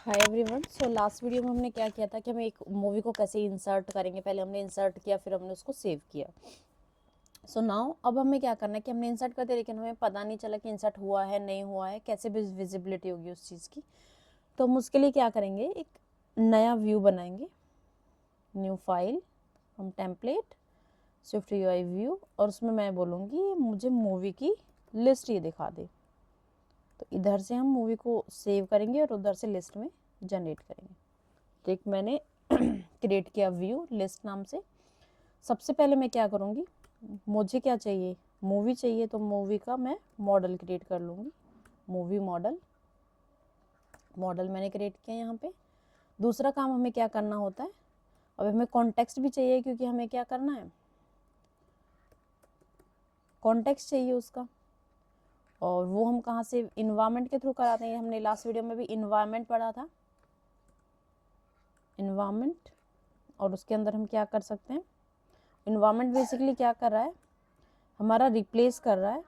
Hi everyone. So last video में हमने क्या किया था कि हम एक मूवी को कैसे इंसर्ट करेंगे। पहले हमने इंसर्ट किया, फिर हमने उसको सेव किया। सो नाउ अब हमें क्या करना है कि हमने इंसर्ट कर दिया, लेकिन हमें पता नहीं चला कि इंसर्ट हुआ है नहीं हुआ है, कैसे विजिबिलिटी होगी उस चीज़ की। तो हम उसके लिए क्या करेंगे, एक नया व्यू बनाएंगे, new file from template Swift UI view, और उसमें मैं बोलूँगी मुझे मूवी की लिस्ट ये दिखा दे। तो इधर से हम मूवी को सेव करेंगे और उधर से लिस्ट में जनरेट करेंगे। तो एक मैंने क्रिएट किया व्यू लिस्ट नाम से। सबसे पहले मैं क्या करूँगी, मुझे क्या चाहिए, मूवी चाहिए, तो मूवी का मैं मॉडल क्रिएट कर लूँगी। मूवी मॉडल मैंने क्रिएट किया यहाँ पे। दूसरा काम हमें क्या करना होता है, अब हमें कॉन्टेक्स्ट भी चाहिए, क्योंकि हमें क्या करना है, कॉन्टेक्स्ट चाहिए उसका। और वो हम कहाँ से, इन्वायरमेंट के थ्रू कराते हैं। हमने लास्ट वीडियो में भी इन्वायरमेंट पढ़ा था, इन्वायरमेंट। और उसके अंदर हम क्या कर सकते हैं, इन्वायरमेंट बेसिकली क्या कर रहा है, हमारा रिप्लेस कर रहा है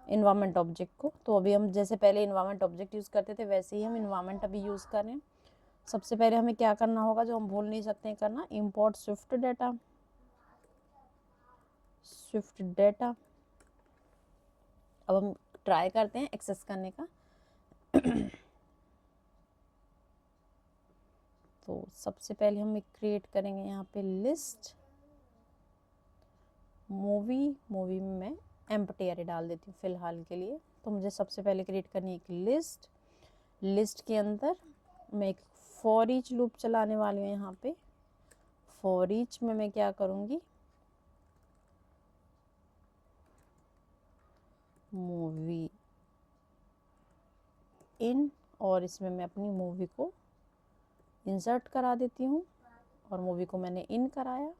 इन्वायरमेंट ऑब्जेक्ट को। तो अभी हम जैसे पहले इन्वायरमेंट ऑब्जेक्ट यूज़ करते थे, वैसे ही हम इन्वायरमेंट अभी यूज़ कर रहे हैं। सबसे पहले हमें क्या करना होगा, जो हम भूल नहीं सकते हैं करना, इंपोर्ट स्विफ्ट डाटा। अब हम ट्राई करते हैं एक्सेस करने का। तो सबसे पहले हम एक क्रिएट करेंगे यहाँ पे लिस्ट मूवी में मैं एम्प्टी अरे डाल देती हूँ फिलहाल के लिए। तो मुझे सबसे पहले क्रिएट करनी है एक लिस्ट के अंदर मैं एक फॉर ईच लूप चलाने वाली हूँ। यहाँ पे फॉर ईच में मैं क्या करूँगी, मूवी इन, और इसमें मैं अपनी मूवी को इंसर्ट करा देती हूँ, और मूवी को मैंने इन कराया।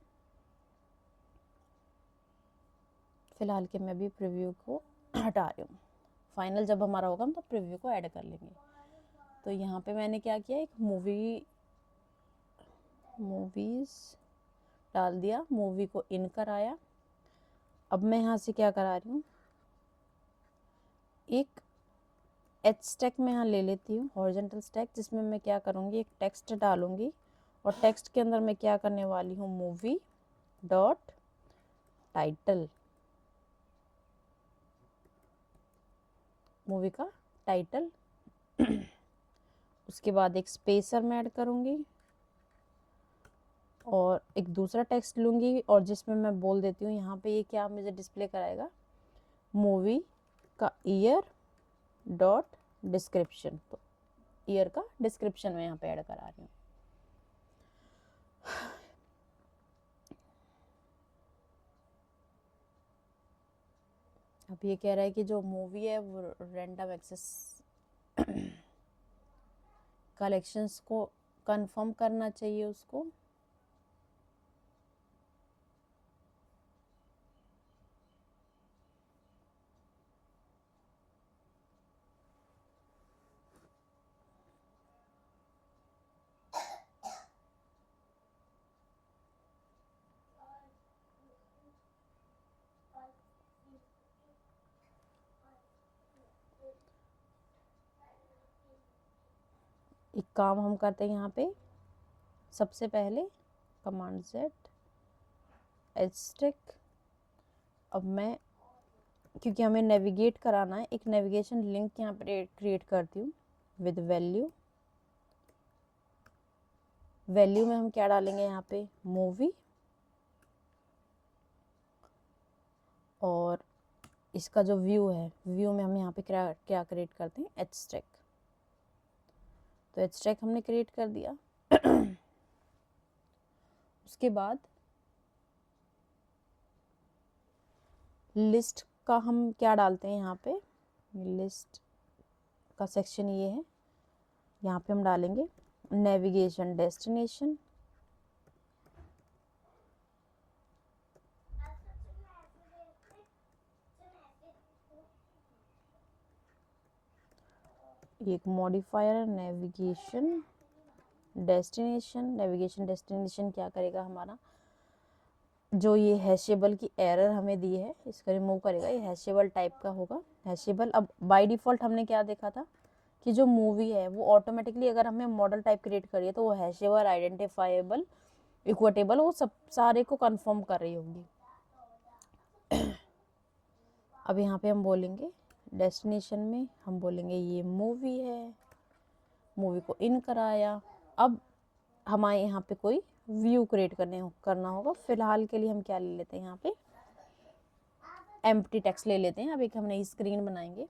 फिलहाल के मैं भी प्रीव्यू को हटा रही हूँ। फाइनल जब हमारा होगा हम तो प्रीव्यू को ऐड कर लेंगे। तो यहाँ पे मैंने क्या किया, एक मूवीज डाल दिया, मूवी को इन कराया। अब मैं यहाँ से क्या करा रही हूँ, एक एच स्टैक में यहाँ ले लेती हूँ, हॉरिजॉन्टल स्टैक, जिसमें मैं क्या करूँगी, एक टेक्स्ट डालूँगी। और टेक्स्ट के अंदर मैं क्या करने वाली हूँ, मूवी डॉट टाइटल, मूवी का टाइटल। उसके बाद एक स्पेसर में ऐड करूँगी और एक दूसरा टेक्स्ट लूँगी, और जिसमें मैं बोल देती हूँ यहाँ पे ये क्या मुझे डिस्प्ले कराएगा, मूवी का ईयर डॉट डिस्क्रिप्शन। तो ईयर का डिस्क्रिप्शन में यहाँ पे ऐड करा रही हूँ। अब ये कह रहा है कि जो मूवी है वो रैंडम एक्सेस कलेक्शंस को कंफर्म करना चाहिए उसको। एक काम हम करते हैं यहाँ पे, सबसे पहले कमांड सेट एस्ट्रिक। अब मैं, क्योंकि हमें नेविगेट कराना है, एक नेविगेशन लिंक यहाँ पे क्रिएट करती हूँ विद वैल्यू में हम क्या डालेंगे यहाँ पे, मूवी, और इसका जो व्यू है, व्यू में हम यहाँ पे क्या क्रिएट करते हैं, एस्ट्रिक। तो एस्ट्रिक हमने क्रिएट कर दिया। उसके बाद लिस्ट का हम क्या डालते हैं, यहाँ पे लिस्ट का सेक्शन ये है, यहाँ पे हम डालेंगे नेविगेशन डेस्टिनेशन। एक मॉडिफायर है नेविगेशन डेस्टिनेशन क्या करेगा, हमारा जो ये हैशेबल की एरर हमें दी है इसको रिमूव करेगा। ये हैशेबल टाइप का होगा, हैशेबल। अब बाय डिफ़ॉल्ट हमने क्या देखा था, कि जो मूवी है वो ऑटोमेटिकली अगर हमें मॉडल टाइप क्रिएट करिए तो वो हैशेबल, आइडेंटिफाइबल, इक्विटेबल, वो सब सारे को कंफर्म कर रही होगी। अब यहाँ पे हम बोलेंगे डेस्टिनेशन में हम बोलेंगे ये मूवी है, मूवी को इन कराया। अब हमारे यहाँ पे कोई व्यू क्रिएट करना होगा। फिलहाल के लिए हम क्या ले लेते हैं, यहाँ पे एम्प्टी टेक्स्ट ले लेते हैं। अब एक हम नई स्क्रीन बनाएंगे।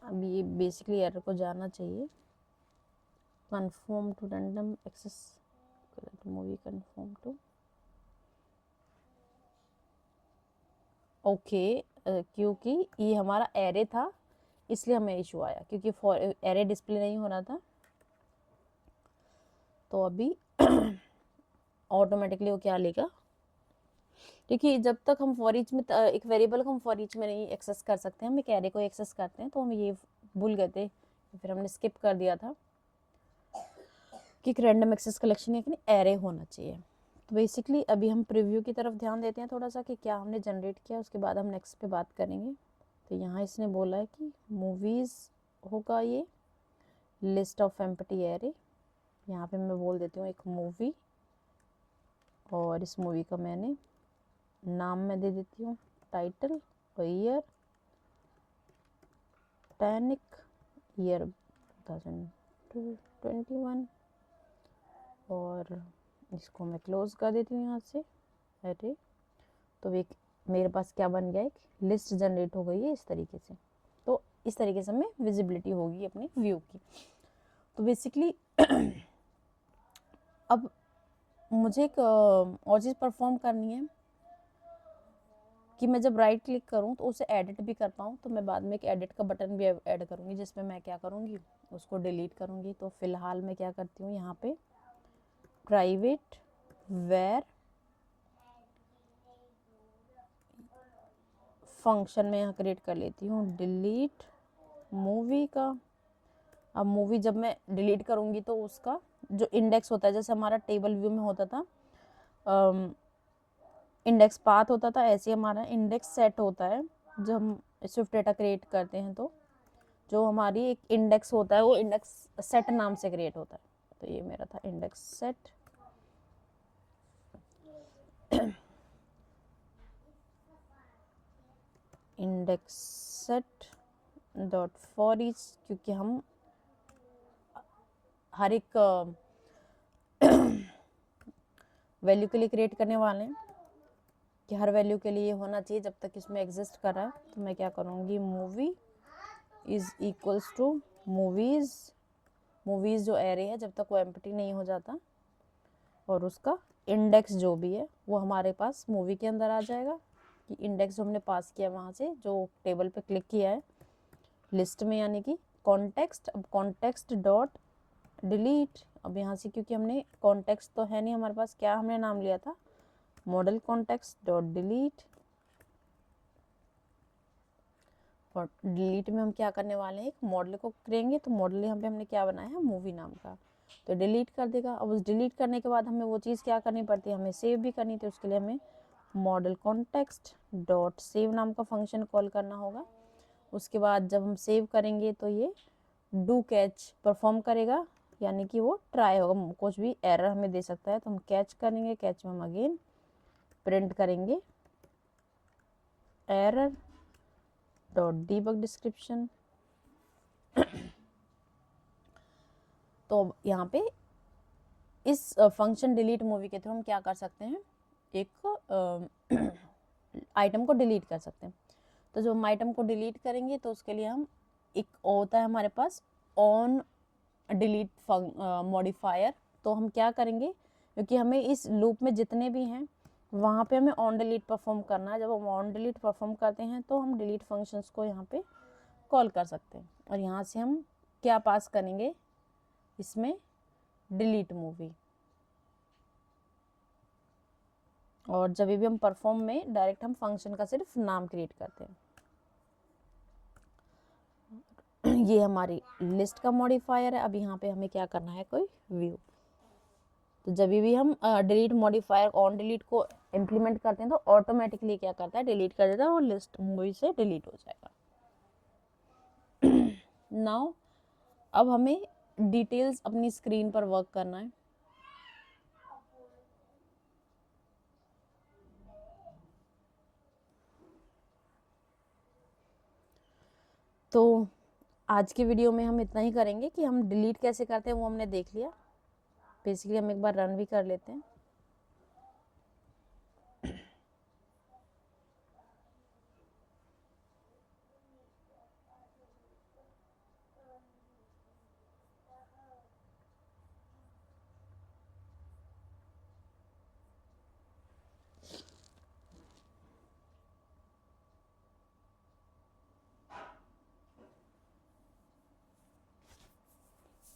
अब ये बेसिकली एरर को जाना चाहिए। Confirm to random access movie, confirm to okay, क्योंकि ये हमारा एरे था इसलिए हमें इशू आया, क्योंकि एरे डिस्प्ले नहीं हो रहा था। तो अभी ऑटोमेटिकली वो क्या लेगा, देखिए जब तक हम फॉर ईच में एक वेरिएबल को हम फॉर ईच में नहीं एक्सेस कर सकते, हम एक एरे को एक्सेस करते हैं। तो हम ये भूल गए थे, फिर हमने स्किप कर दिया था कि एक रैंडम एक्सेस कलेक्शन एक एरे होना चाहिए। तो बेसिकली अभी हम प्रीव्यू की तरफ ध्यान देते हैं थोड़ा सा कि क्या हमने जनरेट किया, उसके बाद हम नेक्स्ट पे बात करेंगे। तो यहाँ इसने बोला है कि मूवीज़ होगा ये लिस्ट ऑफ एम्प्टी एरे। यहाँ पे मैं बोल देती हूँ एक मूवी, और इस मूवी का मैंने नाम मैं दे देती हूँ टाइटल, और ईयर टैनिक, ईयर 2021, और इसको मैं क्लोज कर देती हूँ यहाँ से अरे। तो एक मेरे पास क्या बन गया, एक लिस्ट जनरेट हो गई है इस तरीके से। तो इस तरीके से हमें विजिबिलिटी होगी अपने व्यू की। तो बेसिकली अब मुझे एक और चीज़ परफॉर्म करनी है कि मैं जब राइट क्लिक करूं तो उसे एडिट भी कर पाऊं। तो मैं बाद में एक एडिट का बटन भी ऐड करूंगी, जिसमें मैं क्या करूंगी, उसको डिलीट करूंगी। तो फिलहाल मैं क्या करती हूँ, यहाँ पे प्राइवेट वेर फंक्शन में यहाँ क्रिएट कर लेती हूँ डिलीट मूवी का। अब मूवी जब मैं डिलीट करूँगी तो उसका जो इंडेक्स होता है, जैसे हमारा टेबल व्यू में होता था इंडेक्स पाथ होता था, ऐसे हमारा इंडेक्स सेट होता है। जब हम स्विफ्ट डेटा क्रिएट करते हैं तो जो हमारी एक इंडेक्स होता है वो इंडेक्स सेट नाम से क्रिएट होता है। तो ये मेरा था index set. Index set dot for each, क्योंकि हम हर एक वैल्यू के लिए क्रिएट करने वाले हैं कि हर वैल्यू के लिए होना चाहिए जब तक इसमें एग्जिस्ट कर रहा है। तो मैं क्या करूँगी, movie is equals to movies, movies जो एरे है जब तक वो एम्प्टी नहीं हो जाता, और उसका इंडेक्स जो भी है वो हमारे पास मूवी के अंदर आ जाएगा। कि इंडेक्स जो हमने पास किया वहाँ से, जो टेबल पे क्लिक किया है लिस्ट में, यानी कि कॉन्टेक्स्ट। अब कॉन्टेक्स्ट डॉट डिलीट, अब यहाँ से क्योंकि हमने कॉन्टेक्स्ट तो है नहीं हमारे पास, क्या हमने नाम लिया था, मॉडल कॉन्टेक्स्ट डॉट डिलीट। और डिलीट में हम क्या करने वाले हैं, एक मॉडल को करेंगे। तो मॉडल यहाँ पे हमने क्या बनाया है, मूवी नाम का, तो डिलीट कर देगा। अब उस डिलीट करने के बाद हमें वो चीज़ क्या करनी पड़ती है, हमें सेव भी करनी थी। उसके लिए हमें मॉडल कॉन्टेक्स्ट डॉट सेव नाम का फंक्शन कॉल करना होगा। उसके बाद जब हम सेव करेंगे तो ये डू कैच परफॉर्म करेगा, यानी कि वो ट्राई होगा, कुछ भी एरर हमें दे सकता है तो हम कैच करेंगे। कैच में हम अगेन प्रिंट करेंगे एरर डॉट डीबग डिस्क्रिप्शन। तो यहाँ पे इस फंक्शन डिलीट मूवी के थ्रू हम क्या कर सकते हैं, एक आइटम को डिलीट कर सकते हैं। तो जब हम आइटम को डिलीट करेंगे तो उसके लिए हम एक होता है हमारे पास ऑन डिलीट मॉडिफायर। तो हम क्या करेंगे, क्योंकि हमें इस लूप में जितने भी हैं वहाँ पे हमें ऑन डिलीट परफॉर्म करना है। जब हम ऑन डिलीट परफॉर्म करते हैं तो हम डिलीट फंक्शंस को यहाँ पे कॉल कर सकते हैं। और यहाँ से हम क्या पास करेंगे, इसमें डिलीट मूवी। और जब भी हम परफॉर्म में डायरेक्ट हम फंक्शन का सिर्फ नाम क्रिएट करते हैं। ये हमारी लिस्ट का मॉडिफायर है। अब यहाँ पे हमें क्या करना है, कोई व्यू। तो जब भी हम डिलीट मॉडिफायर ऑन डिलीट को इम्प्लीमेंट करते हैं तो ऑटोमेटिकली क्या करता है, डिलीट कर देता है और लिस्ट मूवी से डिलीट हो जाएगा। नाउ अब हमें डिटेल्स अपनी स्क्रीन पर वर्क करना है। तो आज की वीडियो में हम इतना ही करेंगे कि हम डिलीट कैसे करते हैं वो हमने देख लिया। बेसिकली हम एक बार रन भी कर लेते हैं।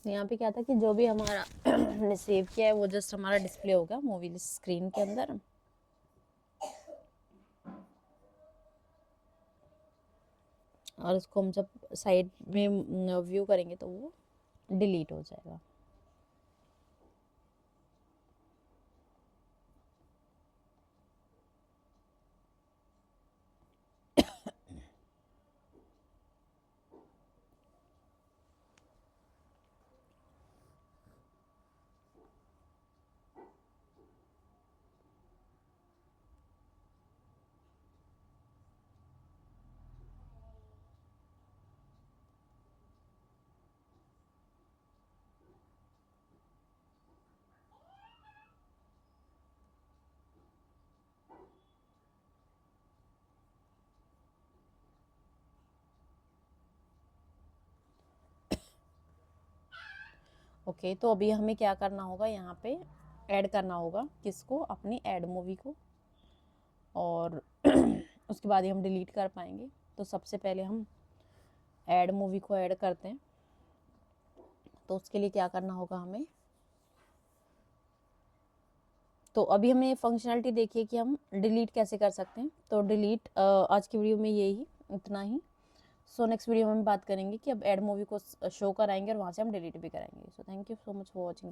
यहाँ पे क्या था कि जो भी हमारा हमने सेव किया है वो जस्ट हमारा डिस्प्ले होगा मूवी लिस्ट स्क्रीन के अंदर। और उसको हम जब साइड में व्यू करेंगे तो वो डिलीट हो जाएगा। ओके, तो अभी हमें क्या करना होगा, यहाँ पे ऐड करना होगा किसको, अपनी ऐड मूवी को, और उसके बाद ही हम डिलीट कर पाएंगे। तो सबसे पहले हम ऐड मूवी को ऐड करते हैं। तो उसके लिए क्या करना होगा हमें, तो अभी हमें फंक्शनलिटी देखिए कि हम डिलीट कैसे कर सकते हैं। तो डिलीट आज की वीडियो में यही इतना ही। सो नेक्स्ट वीडियो में हम बात करेंगे कि अब ऐड मूवी को शो कराएंगे और वहाँ से हम डिलीट भी कराएंगे। So thank you so much for watching.